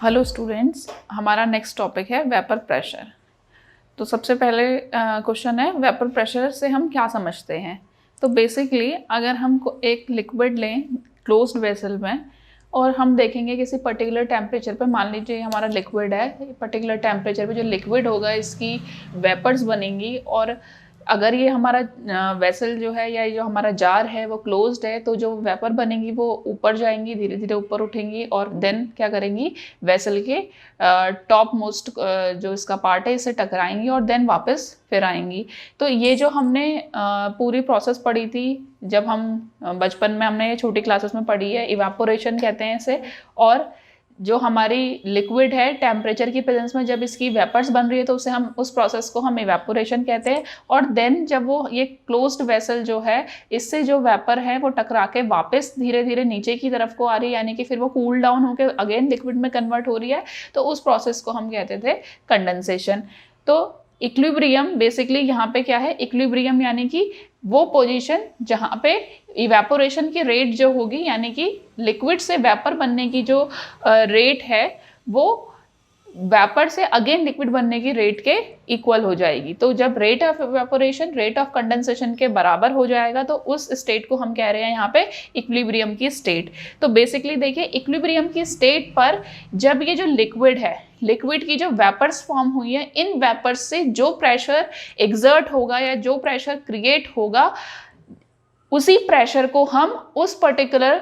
Hello students, हमारा next topic है vapour pressure. तो सबसे पहले क्वेश्चन है वेपर प्रेशर से हम क्या समझते हैं। तो बेसिकली अगर हम एक लिक्विड लें क्लोज्ड वेसल में और हम देखेंगे किसी पर्टिकुलर टेम्परेचर पे, मान लीजिए हमारा लिक्विड है, पर्टिकुलर टेम्परेचर पे जो लिक्विड होगा इसकी वेपर्स बनेंगी। और अगर ये हमारा वेसल जो है या जो हमारा जार है वो क्लोज्ड है तो जो वेपर बनेंगी वो ऊपर जाएंगी, धीरे धीरे ऊपर उठेंगी और देन क्या करेंगी, वेसल के टॉप मोस्ट जो इसका पार्ट है इससे टकराएंगी और देन वापस फिर आएंगी। तो ये जो हमने पूरी प्रोसेस पढ़ी थी जब हम बचपन में, हमने छोटी क्लासेस में पढ़ी है, इवेपोरेशन कहते हैं इसे। और जो हमारी लिक्विड है टेम्परेचर की प्रेजेंस में जब इसकी वेपर्स बन रही है तो उसे हम उस प्रोसेस को हम इवेपोरेशन कहते हैं। और देन जब वो ये क्लोज्ड वेसल जो है इससे जो वेपर है वो टकरा के वापस धीरे धीरे नीचे की तरफ को आ रही है, यानी कि फिर वो कूल डाउन होकर अगेन लिक्विड में कन्वर्ट हो रही है, तो उस प्रोसेस को हम कहते थे कंडेंसेशन। तो इक्विलिब्रियम बेसिकली यहाँ पे क्या है, इक्विलिब्रियम यानी कि वो पोजीशन जहाँ पे इवेपोरेशन की रेट जो होगी, यानी कि लिक्विड से वेपर बनने की जो रेट है वो वेपर से अगेन लिक्विड बनने की रेट के इक्वल हो जाएगी। तो जब rate of evaporation rate of condensation के बराबर हो जाएगा तो उस स्टेट को हम कह रहे हैं यहाँ पे इक्विलिब्रियम की स्टेट। तो बेसिकली देखिए इक्विलिब्रियम की स्टेट पर जब ये जो लिक्विड है, लिक्विड की जो वेपर्स फॉर्म हुई है, इन वेपर्स से जो प्रेशर एग्जर्ट होगा या जो प्रेशर क्रिएट होगा उसी प्रेशर को हम उस पर्टिकुलर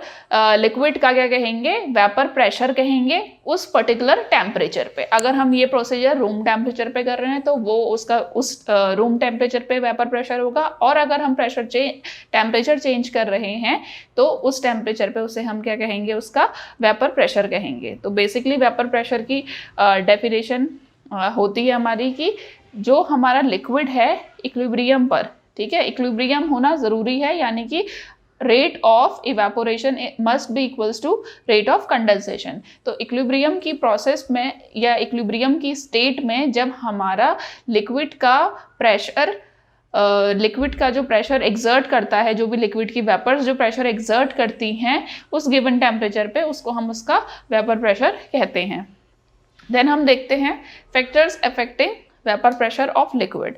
लिक्विड का क्या कहेंगे, वेपर प्रेशर कहेंगे उस पर्टिकुलर टेम्परेचर पे। अगर हम ये प्रोसीजर रूम टेम्परेचर पे कर रहे हैं तो वो उसका उस रूम टेम्परेचर पे वेपर प्रेशर होगा, और अगर हम टेम्परेचर चेंज कर रहे हैं तो उस टेम्परेचर पे उसे हम क्या कहेंगे, उसका वेपर प्रेशर कहेंगे। तो बेसिकली वेपर प्रेशर की डेफिनेशन होती है हमारी कि जो हमारा लिक्विड है इक्विलिब्रियम पर, ठीक है, इक्विलिब्रियम होना जरूरी है, यानी कि rate of evaporation must be equals to rate of condensation. तो इक्विलिब्रियम की प्रोसेस में या इक्विलिब्रियम की स्टेट में जब हमारा लिक्विड का प्रेशर लिक्विड का जो प्रेशर एग्जर्ट करता है, जो भी लिक्विड की वेपर्स जो प्रेशर एग्जर्ट करती हैं उस गिवन टेम्परेचर पे, उसको हम उसका वेपर प्रेशर कहते हैं। देन हम देखते हैं factors affecting vapour pressure of liquid.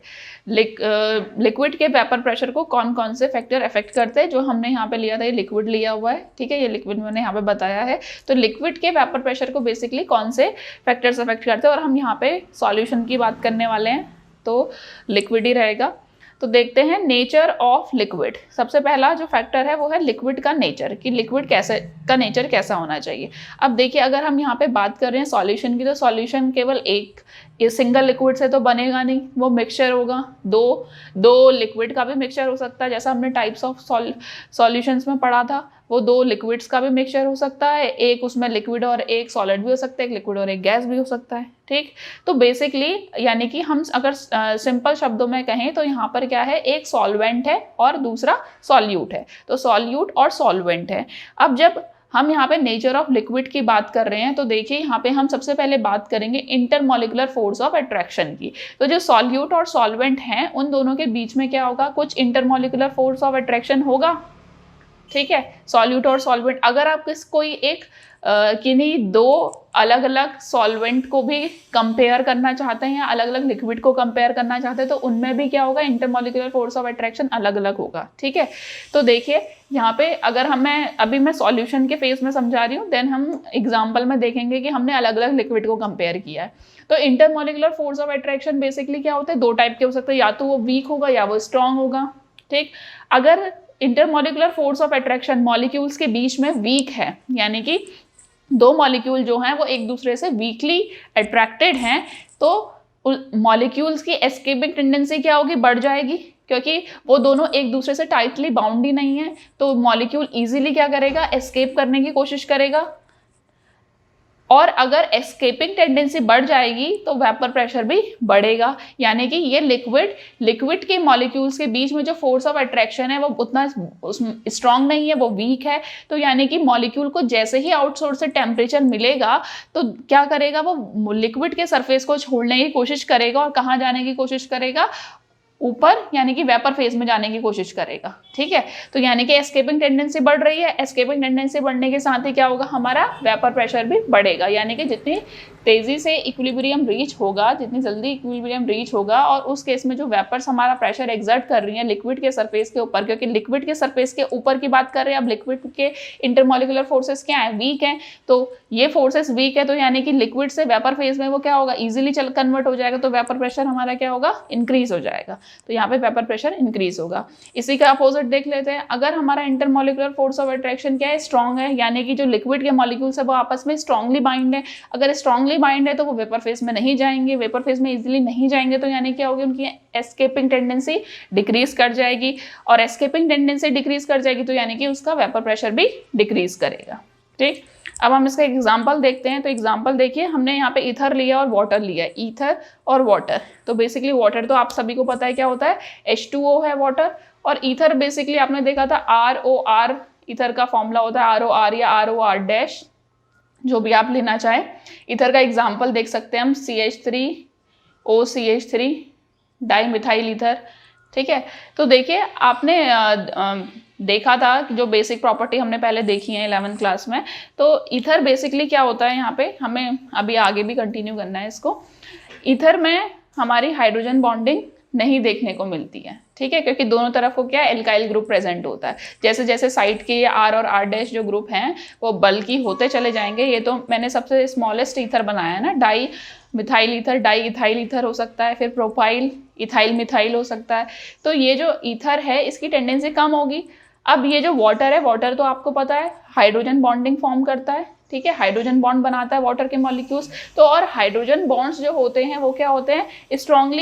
Liquid के वेपर प्रेशर को कौन कौन से फैक्टर अफेक्ट करते हैं, जो हमने यहाँ पे लिया था, ये लिक्विड लिया हुआ है, ठीक है, ये लिक्विड मैंने यहाँ पे बताया है। तो लिक्विड के वेपर प्रेशर को बेसिकली कौन से फैक्टर्स अफेक्ट करते हैं, और हम यहाँ पे सॉल्यूशन की बात करने वाले हैं तो लिक्विड ही रहेगा। तो देखते हैं नेचर ऑफ लिक्विड। सबसे पहला जो फैक्टर है वो है लिक्विड का नेचर, कि लिक्विड कैसे का नेचर कैसा होना चाहिए। अब देखिए अगर हम यहाँ पे बात कर रहे हैं सॉल्यूशन की, तो सॉल्यूशन केवल एक सिंगल लिक्विड से तो बनेगा नहीं, वो मिक्सचर होगा, दो लिक्विड का भी मिक्सचर हो सकता है, जैसा हमने टाइप्स ऑफ सॉल्यूशंस में पढ़ा था, वो दो लिक्विड्स का भी मिक्सचर हो सकता है, एक उसमें लिक्विड और एक सॉलिड भी हो सकता है, एक लिक्विड और एक गैस भी हो सकता है, ठीक। तो बेसिकली यानी कि हम अगर सिंपल शब्दों में कहें तो यहाँ पर क्या है, एक सॉल्वेंट है और दूसरा सॉल्यूट है, तो सॉल्यूट और सॉल्वेंट है। अब जब हम यहाँ पे नेचर ऑफ लिक्विड की बात कर रहे हैं तो देखिए यहाँ पे हम सबसे पहले बात करेंगे इंटरमॉलिक्यूलर फोर्स ऑफ अट्रैक्शन की। तो जो सॉल्यूट और सॉल्वेंट हैं उन दोनों के बीच में क्या होगा, कुछ इंटरमॉलिक्यूलर फोर्स ऑफ अट्रैक्शन होगा, ठीक है। सॉल्यूट और सॉल्वेंट, अगर आप कोई एक किन्हीं दो अलग अलग सॉल्वेंट को भी कंपेयर करना चाहते हैं या अलग अलग लिक्विड को कंपेयर करना चाहते हैं तो उनमें भी क्या होगा, इंटरमॉलिक्यूलर फोर्स ऑफ अट्रैक्शन अलग अलग होगा, ठीक है। तो देखिए यहाँ पे अगर मैं सॉल्यूशन के फेज में समझा रही हूँ, देन हम एग्जाम्पल में देखेंगे कि हमने अलग अलग लिक्विड को कंपेयर किया है। तो intermolecular force of attraction basically क्या होता है, दो टाइप के हो सकते हैं, या तो वो वीक होगा या वो स्ट्रांग होगा, ठीक। अगर intermolecular force of attraction molecules के बीच में वीक है, यानी कि दो मॉलिक्यूल जो हैं वो एक दूसरे से वीकली अट्रैक्टेड हैं, तो मॉलिक्यूल्स की एस्केपिंग टेंडेंसी क्या होगी, बढ़ जाएगी, क्योंकि वो दोनों एक दूसरे से टाइटली बाउंड ही नहीं है, तो मॉलिक्यूल इजीली क्या करेगा, एस्केप करने की कोशिश करेगा। और अगर एस्केपिंग टेंडेंसी बढ़ जाएगी तो वेपर प्रेशर भी बढ़ेगा, यानी कि ये लिक्विड के मॉलिक्यूल्स के बीच में जो फोर्स ऑफ अट्रैक्शन है वो उतना स्ट्रांग नहीं है, वो वीक है। तो यानी कि मॉलिक्यूल को जैसे ही आउटसोर्स से टेम्परेचर मिलेगा तो क्या करेगा, वो लिक्विड के सरफेस को छोड़ने की कोशिश करेगा और कहाँ जाने की कोशिश करेगा, ऊपर यानी कि वेपर फेज में जाने की कोशिश करेगा, ठीक है। तो यानी कि एस्केपिंग टेंडेंसी बढ़ रही है, एस्केपिंग टेंडेंसी बढ़ने के साथ ही क्या होगा, हमारा वेपर प्रेशर भी बढ़ेगा। यानी कि जितनी तेजी से इक्विलिब्रियम रीच होगा, जितनी जल्दी इक्विलिब्रियम रीच होगा, और उस केस में जो वेपर्स हमारा प्रेशर एक्सर्ट कर रही है लिक्विड के सरफेस के ऊपर, क्योंकि लिक्विड के सरफेस के ऊपर की बात कर रहे हैं, अब लिक्विड के इंटरमॉलिक्यूलर फोर्सेस क्या है, वीक है। तो ये फोर्सेस वीक है, तो यानी कि लिक्विड से वेपर फेज में वो क्या होगा, इजीली कन्वर्ट हो जाएगा, तो वेपर प्रेशर हमारा क्या होगा, इंक्रीज हो जाएगा। तो यहाँ पे वेपर प्रेशर इंक्रीज होगा। इसी का अपोजिट देख लेते हैं, अगर हमारा इंटरमॉलिक्यूलर फोर्स ऑफ अट्रैक्शन क्या है, स्ट्रॉन्ग है, यानी कि जो लिक्विड के मॉलिक्यूल्स है वो आपस में स्ट्रांगली बाइंड है। अगर स्ट्रांगली बाइंड है तो वो वेपर फेज में नहीं जाएंगे, वेपर फेज में इजीली नहीं जाएंगे, तो यानी क्या होगी, उनकी एस्केपिंग टेंडेंसी डिक्रीज कर जाएगी, और एस्केपिंग टेंडेंसी डिक्रीज कर जाएगी तो यानी कि उसका वेपर प्रेशर भी डिक्रीज करेगा, ठीक। अब हम इसका एग्जाम्पल देखते हैं। तो एग्जाम्पल देखिए, हमने यहाँ पे ईथर लिया और वाटर लिया, ईथर और वाटर। तो बेसिकली वाटर तो आप सभी को पता है क्या होता है, H2O है वाटर, और ईथर बेसिकली आपने देखा था ROR, ईथर का फॉर्मूला होता है ROR या ROR डैश, जो भी आप लेना चाहें। ईथर का एग्जाम्पल देख सकते हैं हम CH3OCH3 डाई मिथाइल ईथर, ठीक है। तो देखिए आपने देखा था कि जो बेसिक प्रॉपर्टी हमने पहले देखी है 11th क्लास में। तो ईथर बेसिकली क्या होता है, यहाँ पे हमें अभी आगे भी कंटिन्यू करना है इसको। ईथर में हमारी हाइड्रोजन बॉन्डिंग नहीं देखने को मिलती है, ठीक है, क्योंकि दोनों तरफ को क्या एल्काइल ग्रुप प्रेजेंट होता है। जैसे जैसे साइड के R और R डैश जो ग्रुप हैं वो बल्कि होते चले जाएंगे। ये तो मैंने सबसे स्मॉलेस्ट ईथर बनाया है ना, di methyl ether, di ethyl ether हो सकता है, फिर प्रोपाइल इथाइल मिथाइल हो सकता है। तो ये जो ईथर है इसकी टेंडेंसी कम होगी। अब ये जो वाटर है, वाटर तो आपको पता है हाइड्रोजन बॉन्डिंग फॉर्म करता है, ठीक है, हाइड्रोजन बॉन्ड बनाता है वाटर के मॉलिक्यूल्स। तो और हाइड्रोजन बॉन्ड्स जो होते हैं वो क्या होते हैं, स्ट्रॉन्ग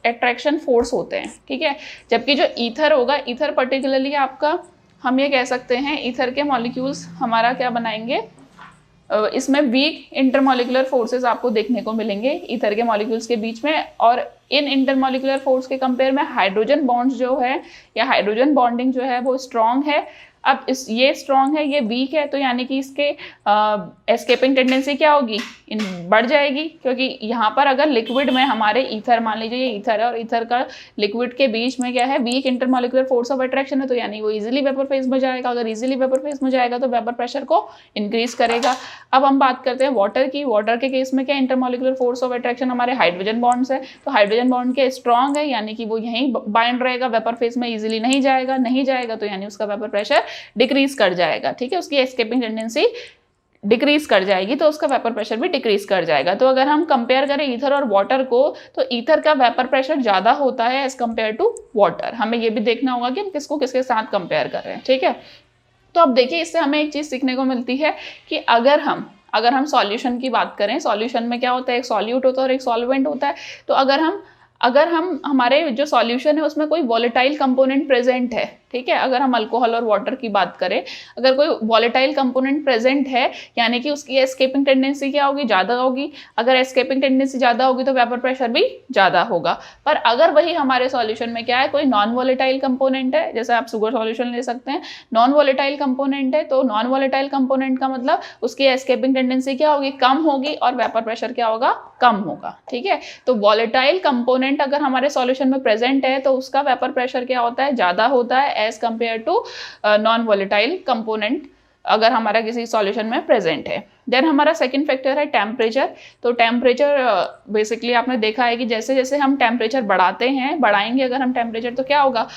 अट्रैक्शन फोर्स होते हैं, ठीक है। जबकि जो ईथर होगा, ईथर पर्टिकुलरली आपका हम ये कह सकते हैं ईथर के मॉलिक्यूल्स हमारा क्या बनाएंगे, इसमें वीक इंटरमॉलिक्यूलर फोर्सेस आपको देखने को मिलेंगे ईथर के मॉलिक्यूल्स के बीच में। और इन इंटरमॉलिक्यूलर फोर्स के कंपेयर में हाइड्रोजन बॉन्ड्स जो है या हाइड्रोजन बॉन्डिंग जो है वो स्ट्रॉन्ग है। अब ये स्ट्रॉन्ग है, ये वीक है, तो यानी कि इसके एस्केपिंग टेंडेंसी क्या होगी, बढ़ जाएगी। क्योंकि यहाँ पर अगर लिक्विड में हमारे ईथर, मान लीजिए ये ईथर है और ईथर का लिक्विड के बीच में क्या है, weak intermolecular force of attraction है, तो यानी वो इजीली वेपर फेज में जाएगा। अगर इजीली वेपर फेज में जाएगा तो वेपर प्रेशर को इंक्रीज करेगा। अब हम बात करते हैं वाटर की। वाटर के केस में क्या इंटरमॉलिक्यूलर फोर्स ऑफ अट्रैक्शन हमारे हाइड्रोजन बॉन्ड्स है, तो हाइड्रोजन बॉन्ड के स्ट्रॉन्ग है, यानी कि वो यहीं बाइंड रहेगा, वेपर फेज में इजीली नहीं जाएगा, तो यानी उसका वेपर प्रेशर डिक्रीज कर जाएगा, ठीक है, उसकी एस्केपिंग टेंडेंसी डिक्रीज कर जाएगी, तो उसका वेपर प्रेशर भी डिक्रीज कर जाएगा। तो अगर हम कंपेयर करें ईथर और वाटर को, तो ईथर का वेपर प्रेशर ज़्यादा होता है एज कंपेयर टू वाटर। हमें ये भी देखना होगा कि हम किसको किसके साथ कंपेयर कर रहे हैं, ठीक है। तो अब देखिए, इससे हमें एक चीज़ सीखने को मिलती है कि अगर हम सॉल्यूशन की बात करें, सॉल्यूशन में क्या होता है, एक सॉल्यूट होता है और एक सॉल्वेंट होता है। तो अगर हम हमारे जो सॉल्यूशन है उसमें कोई वॉलेटाइल कंपोनेंट प्रेजेंट है, ठीक है, अगर हम अल्कोहल और वाटर की बात करें, अगर कोई वॉलेटाइल कंपोनेंट प्रेजेंट है, यानी कि उसकी एस्केपिंग टेंडेंसी क्या होगी, ज़्यादा होगी। अगर एस्केपिंग टेंडेंसी ज़्यादा होगी तो वेपर प्रेशर भी ज़्यादा होगा। पर अगर वही हमारे सॉल्यूशन में क्या है, कोई नॉन वॉलेटाइल कंपोनेंट है, जैसे आप शुगर सॉल्यूशन ले सकते हैं, नॉन वॉलेटाइल कंपोनेंट है, तो नॉन वॉलेटाइल कंपोनेंट का मतलब उसकी एस्केपिंग टेंडेंसी क्या होगी, कम होगी, और वेपर प्रेशर क्या होगा, कम होगा, ठीक है। तो वॉलेटाइल कंपोनेंट अगर हमारे सॉल्यूशन में प्रेजेंट है तो उसका वेपर प्रेशर क्या होता है, ज़्यादा होता है as compare to non volatile component अगर हमारा किसी सॉल्यूशन में प्रेजेंट है। देन हमारा सेकंड फैक्टर है टेम्परेचर। तो टेम्परेचर बेसिकली आपने देखा है कि जैसे जैसे हम टेम्परेचर बढ़ाएंगे अगर हम टेम्परेचर, तो क्या होगा,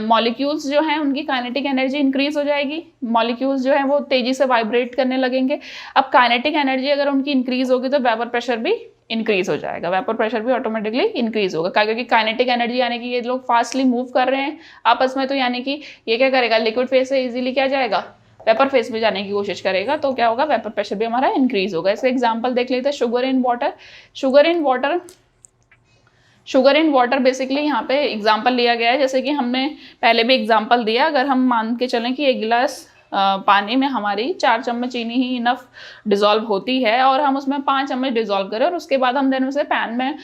मॉलिक्यूल्स जो हैं उनकी काइनेटिक एनर्जी इंक्रीज हो जाएगी, मॉलिक्यूल्स जो हैं वो तेजी से वाइब्रेट करने लगेंगे। अब काइनेटिक एनर्जी अगर उनकी इंक्रीज होगी तो वेपर प्रेशर भी इंक्रीज हो जाएगा, वेपर प्रेशर भी ऑटोमेटिकली इंक्रीज होगा, क्योंकि काइनेटिक एनर्जी यानी कि ये लोग फास्टली मूव कर रहे हैं आपस में, तो यानी कि ये क्या करेगा, लिक्विड फेज से इजीली क्या जाएगा, वेपर फेज में जाने की कोशिश करेगा, तो क्या होगा, वेपर प्रेशर भी हमारा इंक्रीज होगा। इसका एग्जांपल देख लेते हैं, शुगर इन वाटर बेसिकली यहाँ पे एग्जांपल लिया गया है, जैसे कि हमने पहले भी एग्जांपल दिया। अगर हम मान के चलें कि एक गिलास पानी में हमारी 4 चम्मच चीनी ही इनफ डिज़ोल्व होती है, और हम उसमें 5 चम्मच डिज़ोल्व करें और उसके बाद हम देन उसे पैन में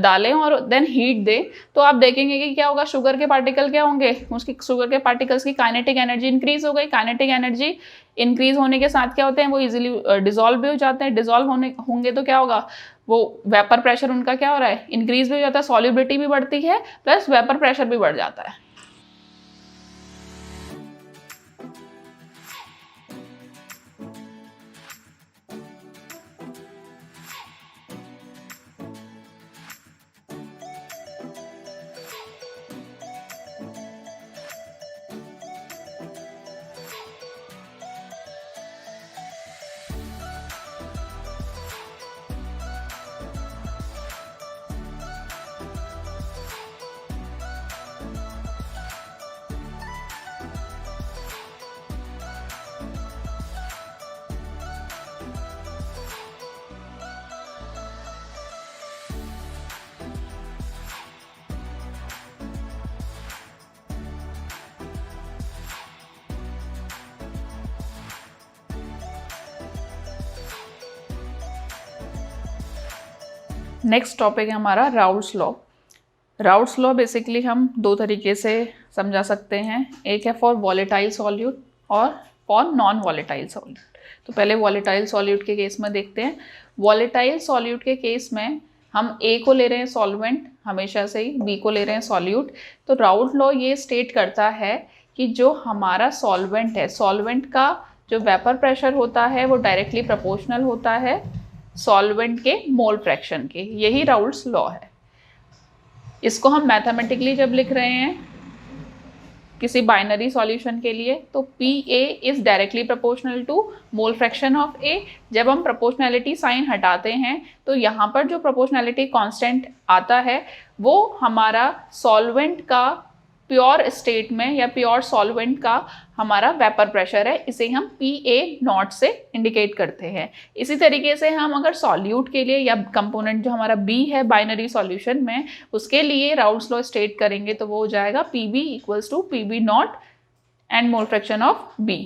डालें और देन हीट दें, तो आप देखेंगे कि क्या होगा, शुगर के पार्टिकल क्या होंगे, उसकी शुगर के पार्टिकल्स की काइनेटिक एनर्जी इंक्रीज हो गई। काइनेटिक एनर्जी इंक्रीज होने के साथ क्या होते हैं, वो इजीली डिज़ोल्व भी हो जाते हैं। डिज़ोल्व होंगे तो क्या होगा, वो वेपर प्रेशर उनका क्या हो रहा है, इंक्रीज भी हो जाता है, सॉल्युबिलिटी भी बढ़ती है प्लस वेपर प्रेशर भी बढ़ जाता है। नेक्स्ट टॉपिक है हमारा Raoult's law. Raoult's law basically हम दो तरीके से समझा सकते हैं, एक है फॉर वॉलेटाइल सॉल्यूट और फॉर नॉन वॉलेटाइल सॉल्यूट। तो पहले वॉलेटाइल सॉल्यूट के केस में देखते हैं। वॉलेटाइल सॉल्यूट के केस में हम ए को ले रहे हैं सॉल्वेंट, हमेशा से ही बी को ले रहे हैं सॉल्यूट। तो राउल्ट लॉ ये स्टेट करता है कि जो हमारा सॉल्वेंट है, सॉल्वेंट का जो वेपर प्रेशर होता है वो डायरेक्टली प्रोपोर्शनल होता है सॉल्वेंट के मोल फ्रैक्शन के। यही राउल्ट्स लॉ है। इसको हम मैथमेटिकली जब लिख रहे हैं किसी बाइनरी सॉल्यूशन के लिए, तो P A is directly proportional to mole fraction of A. जब हम प्रोपोर्शनैलिटी साइन हटाते हैं तो यहाँ पर जो प्रोपोर्शनैलिटी कांस्टेंट आता है वो हमारा सॉल्वेंट का प्योर स्टेट में या प्योर सॉल्वेंट का हमारा वेपर प्रेशर है, इसे हम पी ए नॉट से इंडिकेट करते हैं। इसी तरीके से हम अगर सॉल्यूट के लिए या कंपोनेंट जो हमारा बी है बाइनरी सॉल्यूशन में, उसके लिए राउल्ट्स लॉ स्टेट करेंगे तो वो हो जाएगा P B equals to P B naught and mole fraction of B.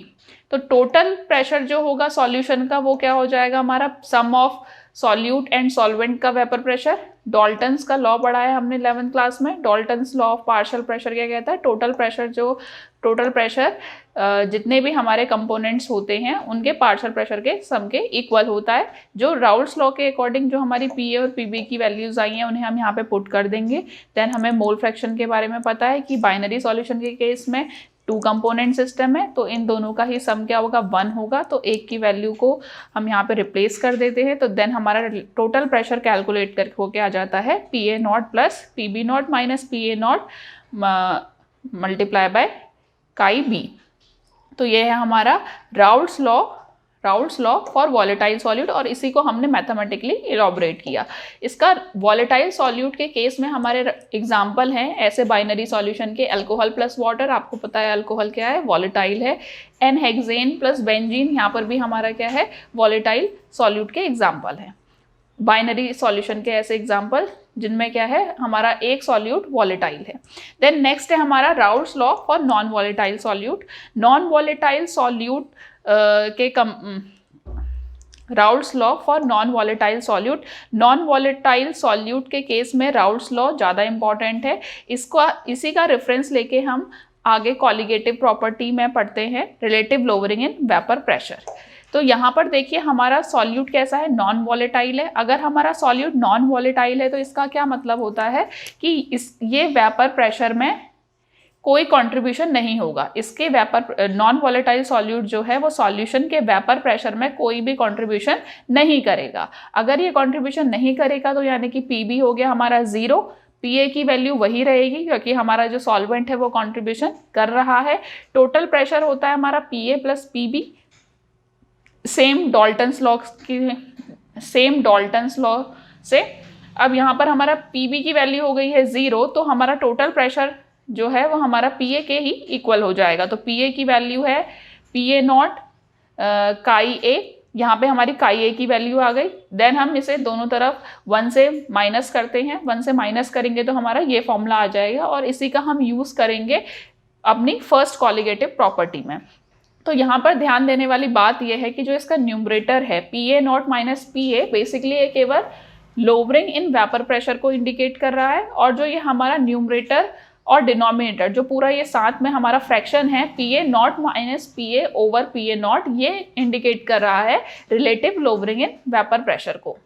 तो टोटल प्रेशर जो होगा सॉल्यूशन का वो क्या हो जाएगा हमारा, sum of solute and solvent का वेपर प्रेशर। डॉल्टन्स का लॉ पढ़ा है हमने 11th क्लास में। Dalton's law of partial pressure क्या कहता है, टोटल प्रेशर जितने भी हमारे कंपोनेंट्स होते हैं उनके पार्शियल प्रेशर के सम के इक्वल होता है। जो राउल्ट्स लॉ के अकॉर्डिंग जो हमारी पी ए और पी बी की वैल्यूज आई हैं उन्हें हम यहाँ पे पुट कर देंगे। देन हमें मोल फ्रैक्शन के बारे में पता है कि बाइनरी सॉल्यूशन के केस में 2 कंपोनेंट सिस्टम है, तो इन दोनों का ही सम क्या होगा, 1 होगा। तो एक की वैल्यू को हम यहाँ पे रिप्लेस कर देते हैं। तो देन हमारा टोटल प्रेशर कैलकुलेट करके हो के आ जाता है P A naught plus P B naught minus P A naught multiply by chi B. तो ये है हमारा Raoult's law for volatile solute, और इसी को हमने मैथमेटिकली इलॉबरेट किया। इसका वॉलेटाइल सॉल्यूट के केस में हमारे एग्जाम्पल हैं ऐसे बाइनरी सॉल्यूशन के, अल्कोहल प्लस वाटर, आपको पता है अल्कोहल क्या है, वॉलेटाइल है। एनहेक्सेन प्लस बेंजीन, यहाँ पर भी हमारा क्या है, वॉलेटाइल सॉल्यूट के एग्जाम्पल हैं। बाइनरी सॉल्यूशन के ऐसे एग्जाम्पल जिनमें क्या है, हमारा एक सॉल्यूट वॉलेटाइल है। देन नेक्स्ट है हमारा Raoult's law for non volatile solute. Non volatile solute Raoult's law for non volatile solute. Non volatile solute के केस में राउल्ट्स लॉ ज़्यादा इंपॉर्टेंट है। इसी का रेफरेंस लेके हम आगे कॉलिगेटिव प्रॉपर्टी में पढ़ते हैं, relative lowering in vapour pressure. तो यहाँ पर देखिए हमारा सॉल्यूट कैसा है, नॉन वॉलेटाइल है। अगर हमारा सॉल्यूट नॉन वॉलेटाइल है तो इसका क्या मतलब होता है कि ये वेपर प्रेशर में कोई कंट्रीब्यूशन नहीं होगा। इसके वेपर नॉन वॉलेटाइल सॉल्यूट जो है वो सॉल्यूशन के वेपर प्रेशर में कोई भी कंट्रीब्यूशन नहीं करेगा। अगर ये कंट्रीब्यूशन नहीं करेगा तो यानी कि पी बी हो गया हमारा 0, पी ए की वैल्यू वही रहेगी क्योंकि हमारा जो सॉल्वेंट है वो कंट्रीब्यूशन कर रहा है। टोटल प्रेशर होता है हमारा P A plus P B, same Dalton's law से। अब यहाँ पर हमारा पी बी की वैल्यू हो गई है 0, तो हमारा टोटल प्रेशर जो है वो हमारा पी ए के ही इक्वल हो जाएगा। तो पी ए की वैल्यू है पी ए नॉट काई ए, यहाँ पे हमारी काई ए की वैल्यू आ गई। देन हम इसे दोनों तरफ 1 से माइनस करते हैं, 1 से माइनस करेंगे तो हमारा ये फॉर्मूला आ जाएगा, और इसी का हम यूज़ करेंगे अपनी फर्स्ट कॉलिगेटिव प्रॉपर्टी में। तो यहाँ पर ध्यान देने वाली बात यह है कि जो इसका न्यूमरेटर है P A not minus P A, basically ये केवल लोअरिंग इन वेपर प्रेशर को इंडिकेट कर रहा है, और जो ये हमारा न्यूमरेटर और डिनोमिनेटर जो पूरा ये साथ में हमारा फ्रैक्शन है P A not minus P A over P A not, ये इंडिकेट कर रहा है relative lowering in vapour pressure को।